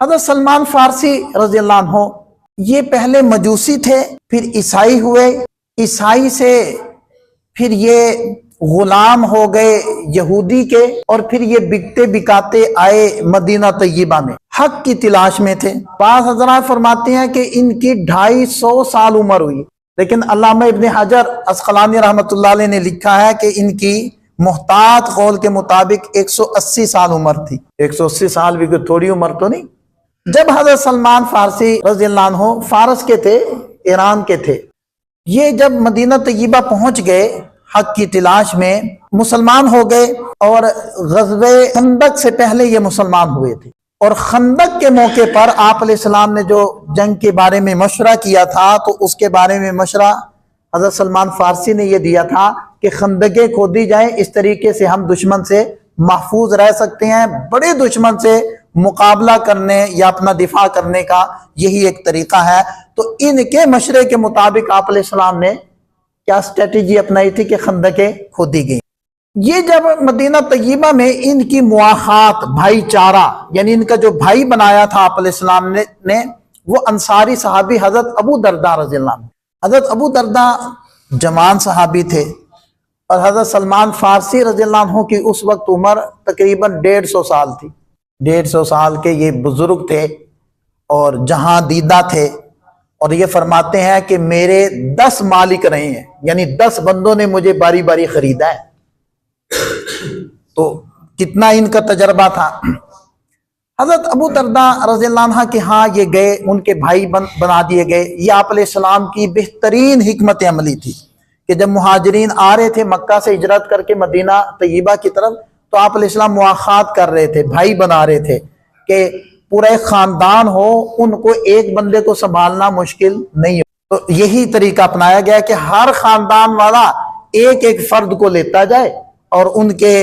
حضرت سلمان فارسی رضی اللہ عنہ یہ پہلے مجوسی تھے، پھر عیسائی ہوئے، عیسائی سے پھر یہ غلام ہو گئے یہودی کے، اور پھر یہ بکتے بکاتے آئے مدینہ طیبہ میں، حق کی تلاش میں تھے۔ بعض حضرات فرماتے ہیں کہ ان کی 250 سال عمر ہوئی، لیکن علامہ ابن حجر عسقلانی رحمۃ اللہ علیہ نے لکھا ہے کہ ان کی محتاط قول کے مطابق 180 سال عمر تھی۔ 180 سال بھی کوئی تھوڑی عمر تو نہیں۔ جب حضرت سلمان فارسی رضی اللہ عنہ فارس کے تھے، ایران کے تھے، یہ جب مدینہ طیبہ پہنچ گئے حق کی تلاش میں، مسلمان ہو گئے، اور غزوہ خندق سے پہلے یہ مسلمان ہوئے تھے، اور خندق کے موقع پر آپ علیہ السلام نے جو جنگ کے بارے میں مشورہ کیا تھا، تو اس کے بارے میں مشورہ حضرت سلمان فارسی نے یہ دیا تھا کہ خندقیں کھودی جائیں، اس طریقے سے ہم دشمن سے محفوظ رہ سکتے ہیں۔ بڑے دشمن سے مقابلہ کرنے یا اپنا دفاع کرنے کا یہی ایک طریقہ ہے۔ تو ان کے مشورے کے مطابق آپ علیہ السلام نے کیا اسٹریٹجی اپنائی تھی کہ خندقیں کھودی گئیں۔ یہ جب مدینہ طیبہ میں ان کی مواخات، بھائی چارہ، یعنی ان کا جو بھائی بنایا تھا آپ علیہ السلام نے وہ انصاری صحابی حضرت ابو درداء رضی اللہ عنہ۔ حضرت ابو درداء جوان صحابی تھے، اور حضرت سلمان فارسی رضی اللہ عنہ کی اس وقت عمر تقریباً 150 سال تھی۔ 150 سال کے یہ بزرگ تھے اور جہاں دیدہ تھے، اور یہ فرماتے ہیں کہ میرے 10 مالک رہے ہیں، یعنی 10 بندوں نے مجھے باری باری خریدا ہے۔ تو کتنا ان کا تجربہ تھا۔ حضرت ابو درداء رضی اللہ عنہ کے ہاں یہ گئے، ان کے بھائی بنا دیے گئے۔ یہ آپ علیہ السلام کی بہترین حکمت عملی تھی کہ جب مہاجرین آ رہے تھے مکہ سے ہجرت کر کے مدینہ طیبہ کی طرف، تو آپ علیہ السلام مواخات کر رہے تھے، بھائی بنا رہے تھے کہ پورا ایک خاندان ہو، ان کو ایک بندے کو سنبھالنا مشکل نہیں ہو۔ تو یہی طریقہ اپنایا گیا کہ ہر خاندان والا ایک ایک فرد کو لیتا جائے، اور ان کے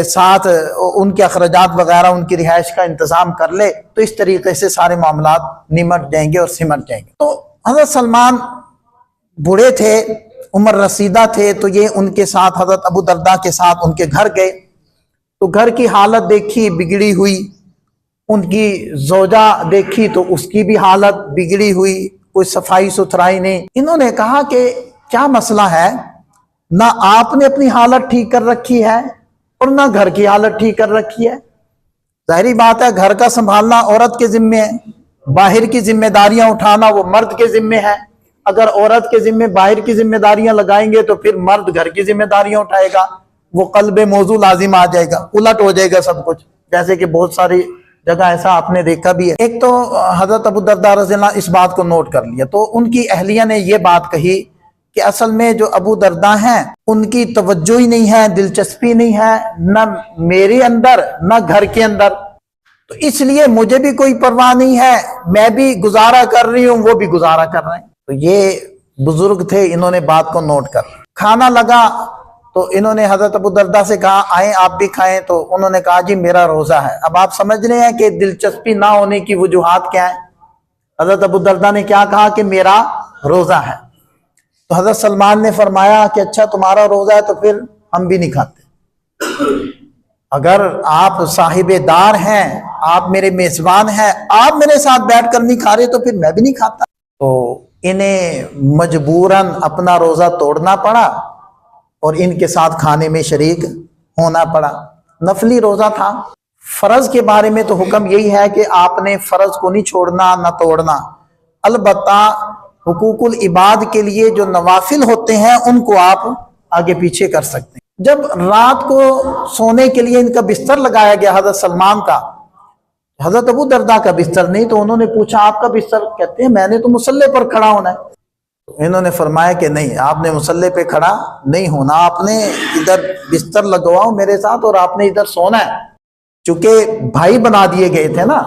ساتھ ان کے اخراجات وغیرہ، ان کی رہائش کا انتظام کر لے، تو اس طریقے سے سارے معاملات نمٹ جائیں گے اور سمٹ جائیں گے۔ تو حضرت سلمان بوڑھے تھے، عمر رسیدہ تھے، تو یہ ان کے ساتھ حضرت ابو درداء کے ساتھ ان کے گھر گئے، تو گھر کی حالت دیکھی بگڑی ہوئی، ان کی زوجہ دیکھی تو اس کی بھی حالت بگڑی ہوئی، کوئی صفائی ستھرائی نہیں۔ انہوں نے کہا کہ کیا مسئلہ ہے؟ نہ آپ نے اپنی حالت ٹھیک کر رکھی ہے اور نہ گھر کی حالت ٹھیک کر رکھی ہے۔ ظاہری بات ہے گھر کا سنبھالنا عورت کے ذمے ہے، باہر کی ذمہ داریاں اٹھانا وہ مرد کے ذمے ہے۔ اگر عورت کے ذمے باہر کی ذمہ داریاں لگائیں گے تو پھر مرد گھر کی ذمہ داریاں اٹھائے گا، وہ قلب موضوع لازم آ جائے گا، الٹ ہو جائے گا سب کچھ، جیسے کہ بہت ساری جگہ ایسا آپ نے دیکھا بھی ہے۔ ایک تو حضرت ابو درداء رضی اللہ عنہ اس بات کو نوٹ کر لیا، تو ان کی اہلیہ نے یہ بات کہی کہ اصل میں جو ابو درداء ہیں ان کی توجہ ہی نہیں ہے، دلچسپی نہیں ہے، نہ میرے اندر نہ گھر کے اندر، تو اس لیے مجھے بھی کوئی پرواہ نہیں ہے، میں بھی گزارا کر رہی ہوں، وہ بھی گزارا کر رہے ہیں۔ تو یہ بزرگ تھے، انہوں نے بات کو نوٹ کر لیا۔ کھانا لگا تو انہوں نے حضرت ابو درداء سے کہا آئیں آپ بھی کھائیں، تو انہوں نے کہا جی میرا روزہ ہے۔ اب آپ سمجھ رہے ہیں کہ دلچسپی نہ ہونے کی وجوہات کیا ہیں۔ حضرت ابو درداء نے کیا کہا کہ میرا روزہ ہے، تو حضرت سلمان نے فرمایا کہ اچھا تمہارا روزہ ہے تو پھر ہم بھی نہیں کھاتے، اگر آپ صاحب دار ہیں، آپ میرے میزبان ہیں، آپ میرے ساتھ بیٹھ کر نہیں کھا رہے تو پھر میں بھی نہیں کھاتا۔ تو انہیں مجبوراً اپنا روزہ توڑنا پڑا اور ان کے ساتھ کھانے میں شریک ہونا پڑا۔ نفلی روزہ تھا۔ فرض کے بارے میں تو حکم یہی ہے کہ آپ نے فرض کو نہیں چھوڑنا نہ توڑنا، البتہ حقوق العباد کے لیے جو نوافل ہوتے ہیں ان کو آپ آگے پیچھے کر سکتے ہیں۔ جب رات کو سونے کے لیے ان کا بستر لگایا گیا حضرت سلمان کا، حضرت ابو درداء کا بستر نہیں، تو انہوں نے پوچھا آپ کا بستر؟ کہتے ہیں میں نے تو مصلی پر کھڑا ہونا ہے۔ انہوں نے فرمایا کہ نہیں، آپ نے مصلی پہ کھڑا نہیں ہونا، آپ نے ادھر بستر لگواؤ میرے ساتھ اور آپ نے ادھر سونا ہے، چونکہ بھائی بنا دیے گئے تھے نا،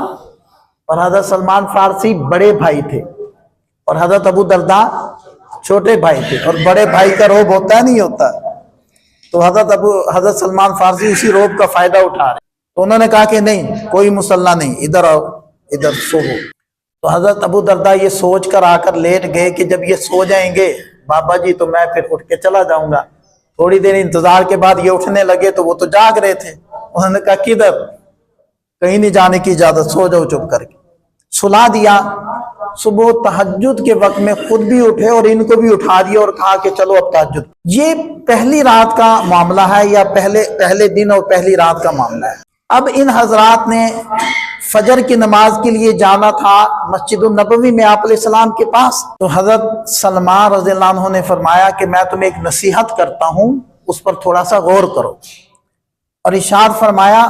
اور حضرت سلمان فارسی بڑے بھائی تھے اور حضرت ابو درداء چھوٹے بھائی تھے، اور بڑے بھائی کا روب ہوتا ہے نہیں ہوتا، تو حضرت سلمان فارسی اسی روب کا فائدہ اٹھا رہے، تو انہوں نے کہا کہ نہیں کوئی مصلی نہیں، ادھر آؤ ادھر سو۔ تو حضرت ابو درداء یہ سوچ کر آ کر لیٹ گئے کہ جب یہ سو جائیں گے بابا جی تو میں پھر اٹھ کے چلا جاؤں گا۔ تھوڑی دیر انتظار کے بعد یہ اٹھنے لگے تو وہ تو جاگ رہے تھے۔ انہوں نے کہا کدھر؟ کہیں نہیں جانے کی اجازت, سو جاؤ چپ کر کے. سلا دیا. صبح تہجد کے وقت میں خود بھی اٹھے اور ان کو بھی اٹھا دیا اور کہا کہ چلو اب تہجد. یہ پہلی رات کا معاملہ ہے یا پہلے دن اور پہلی رات کا معاملہ ہے. اب ان حضرات نے فجر کی نماز کے لیے جانا تھا مسجد النبوی میں آپ علیہ السلام کے پاس. تو حضرت سلمان رضی اللہ عنہ نے فرمایا کہ میں تمہیں ایک نصیحت کرتا ہوں, اس پر تھوڑا سا غور کرو. اور ارشاد فرمایا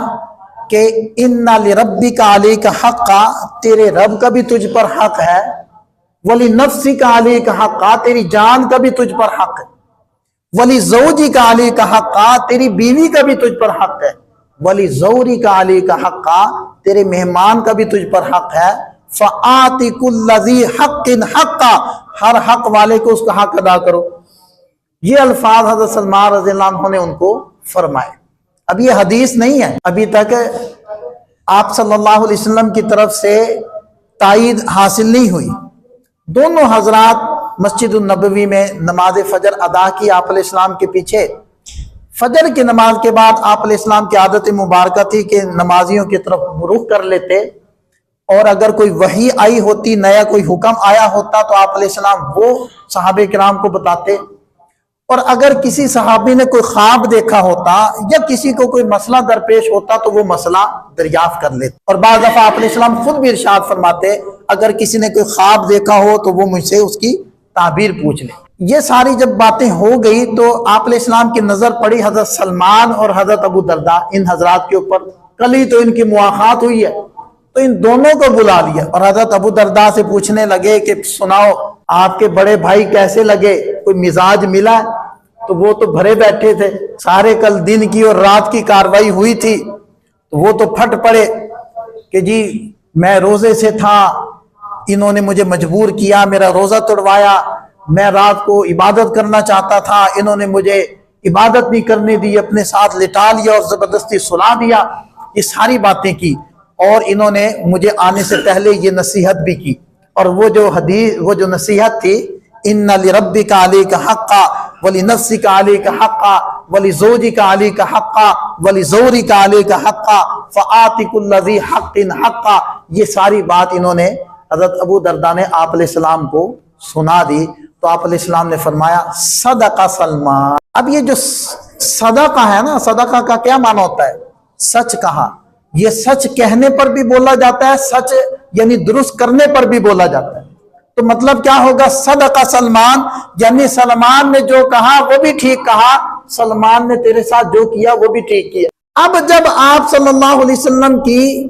کہ اِنَّ لِرَبِّكَ عَلَيْكَ حَقًّا, تیرے رب کا بھی تجھ پر حق ہے. وَلِنَفْسِكَ عَلَيْكَ حَقًّا, تیری جان کا بھی تجھ پر حق ہے. وَلِزَوْجِكَ عَلَيْكَ حَقًّا, تیری بیوی کا بھی تجھ پر حق ہے. وَلِزَوْرِكَ عَلَيْكَ حَقًّا, تیرے مہمان کا بھی تجھ پر حق ہے. فَآتِ كُلَّ ذِي حَقٍّ حَقًّا, ہر حق والے کو اس کا حق ادا کرو. یہ الفاظ حضرت سلمان رضی اللہ عنہ نے ان کو فرمائے. اب یہ حدیث نہیں ہے, ابھی تک آپ صلی اللہ علیہ وسلم کی طرف سے تائید حاصل نہیں ہوئی. دونوں حضرات مسجد النبوی میں نماز فجر ادا کی آپ علیہ السلام کے پیچھے. فجر کی نماز کے بعد آپ علیہ السلام کی عادت مبارکہ تھی کہ نمازیوں کی طرف رخ کر لیتے, اور اگر کوئی وحی آئی ہوتی, نیا کوئی حکم آیا ہوتا تو آپ علیہ السلام وہ صحابہ کرام کو بتاتے. اور اگر کسی صحابی نے کوئی خواب دیکھا ہوتا یا کسی کو کوئی مسئلہ درپیش ہوتا تو وہ مسئلہ دریافت کر لیتے. اور بعض دفعہ آپ علیہ السلام خود بھی ارشاد فرماتے اگر کسی نے کوئی خواب دیکھا ہو تو وہ مجھ سے اس کی تعبیر پوچھ لے. یہ ساری جب باتیں ہو گئی تو آپ علیہ السلام کی نظر پڑی حضرت سلمان اور حضرت ابو درداء ان حضرات کے اوپر. کل ہی تو ان کی مواخات ہوئی ہے, تو ان دونوں کو بلا لیا اور حضرت ابو درداء سے پوچھنے لگے کہ سناؤ آپ کے بڑے بھائی کیسے لگے, کوئی مزاج ملا؟ تو وہ تو بھرے بیٹھے تھے, سارے کل دن کی اور رات کی کاروائی ہوئی تھی, تو وہ تو پھٹ پڑے کہ جی میں روزے سے تھا, انہوں نے مجھے مجبور کیا, میرا روزہ توڑوایا, میں رات کو عبادت کرنا چاہتا تھا, انہوں نے مجھے عبادت نہیں کرنے دی, اپنے ساتھ لٹا لیا اور زبردستی سلا دیا. یہ ساری باتیں کی اور انہوں نے مجھے آنے سے پہلے یہ نصیحت بھی کی. اور وہ جو نصیحت تھی ان لربک علیک حقا ولنفسک علیک حقا ولزوجک علیک حقا ولزورک علیک حقا فآت کل ذی حق حقا. یہ ساری بات انہوں نے حضرت ابو درداء نے آپ علیہ السلام کو سنا دی. تو آپ علیہ السلام نے فرمایا صدق سلمان. اب یہ جو صدقہ ہے نا, صدقہ کا کیا معنی ہوتا ہے؟ سچ کہا. یہ سچ کہنے پر بھی بولا جاتا ہے, سچ یعنی درست کرنے پر بھی بولا جاتا ہے. تو مطلب کیا ہوگا؟ صدق سلمان, یعنی سلمان نے جو کہا وہ بھی ٹھیک کہا, سلمان نے تیرے ساتھ جو کیا وہ بھی ٹھیک کیا. اب جب آپ صلی اللہ علیہ وسلم کی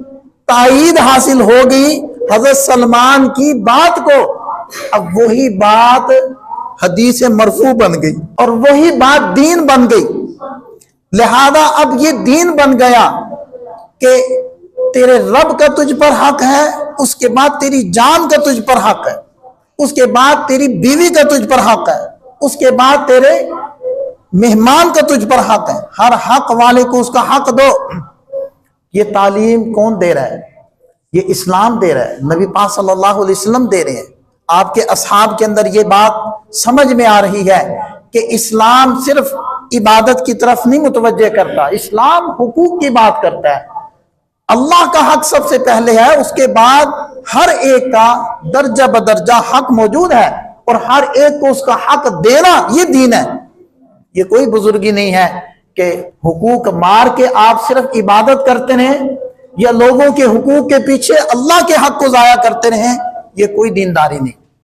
تائید حاصل ہو گئی حضرت سلمان کی بات کو, اب وہی بات حدیث مرفوع بن گئی اور وہی بات دین بن گئی. لہذا اب یہ دین بن گیا کہ تیرے رب کا تجھ پر حق ہے, اس کے بعد تیری جان کا تجھ پر حق ہے, اس کے بعد تیری بیوی کا تجھ پر حق ہے, اس کے بعد تیرے مہمان کا تجھ پر حق ہے. ہر حق والے کو اس کا حق دو. یہ تعلیم کون دے رہا ہے؟ یہ اسلام دے رہا ہے, نبی پاک صلی اللہ علیہ وسلم دے رہے ہیں. آپ کے اصحاب کے اندر یہ بات سمجھ میں آ رہی ہے کہ اسلام صرف عبادت کی طرف نہیں متوجہ کرتا, اسلام حقوق کی بات کرتا ہے. اللہ کا حق سب سے پہلے ہے, اس کے بعد ہر ایک کا درجہ بدرجہ حق موجود ہے, اور ہر ایک کو اس کا حق دینا یہ دین ہے. یہ کوئی بزرگی نہیں ہے کہ حقوق مار کے آپ صرف عبادت کرتے رہیں یا لوگوں کے حقوق کے پیچھے اللہ کے حق کو ضائع کرتے رہیں. یہ کوئی دینداری نہیں.